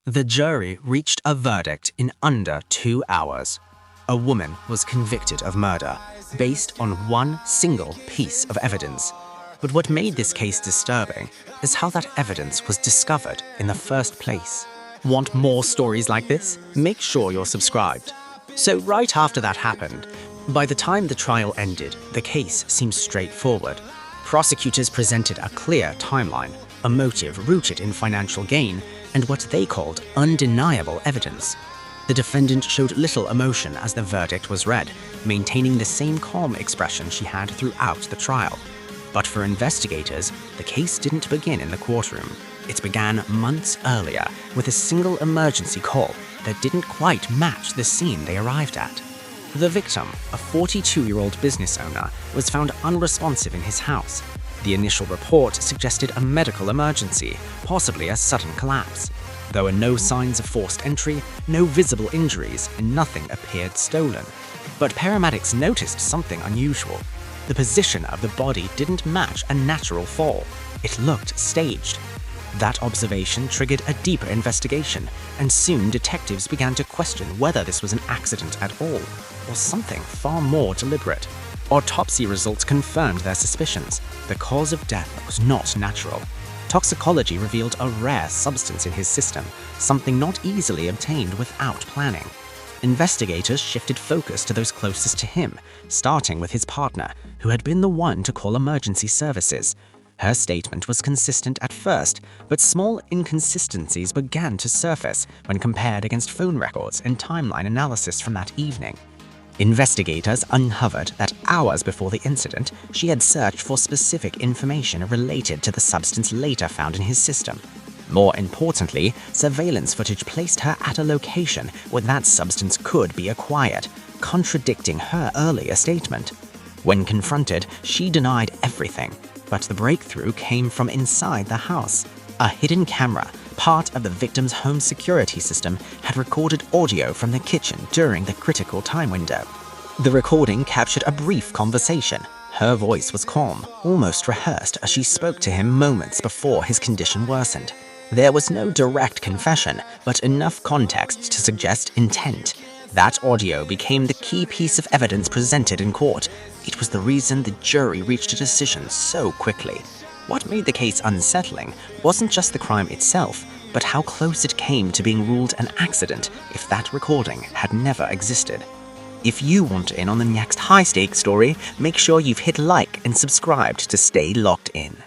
The jury reached a verdict in under 2 hours. A woman was convicted of murder based on one single piece of evidence. But what made this case disturbing is how that evidence was discovered in the first place. Want more stories like this? Make sure you're subscribed. So right after that happened, by the time the trial ended, the case seemed straightforward. Prosecutors presented a clear timeline, a motive rooted in financial gain, and what they called undeniable evidence. The defendant showed little emotion as the verdict was read, maintaining the same calm expression she had throughout the trial. But for investigators, the case didn't begin in the courtroom. It began months earlier with a single emergency call that didn't quite match the scene they arrived at. The victim, a 42-year-old business owner, was found unresponsive in his house. The initial report suggested a medical emergency, possibly a sudden collapse. There were no signs of forced entry, no visible injuries, and nothing appeared stolen. But paramedics noticed something unusual. The position of the body didn't match a natural fall. It looked staged. That observation triggered a deeper investigation, and soon detectives began to question whether this was an accident at all, or something far more deliberate. Autopsy results confirmed their suspicions. The cause of death was not natural. Toxicology revealed a rare substance in his system, something not easily obtained without planning. Investigators shifted focus to those closest to him, starting with his partner, who had been the one to call emergency services. Her statement was consistent at first, but small inconsistencies began to surface when compared against phone records and timeline analysis from that evening. Investigators uncovered that hours before the incident, she had searched for specific information related to the substance later found in his system. More importantly, surveillance footage placed her at a location where that substance could be acquired, contradicting her earlier statement. When confronted, she denied everything, but the breakthrough came from inside the house. A hidden camera, part of the victim's home security system, had recorded audio from the kitchen during the critical time window. The recording captured a brief conversation. Her voice was calm, almost rehearsed as she spoke to him moments before his condition worsened. There was no direct confession, but enough context to suggest intent. That audio became the key piece of evidence presented in court. It was the reason the jury reached a decision so quickly. What made the case unsettling wasn't just the crime itself, but how close it came to being ruled an accident if that recording had never existed. If you want in on the next high-stakes story, make sure you've hit like and subscribed to stay locked in.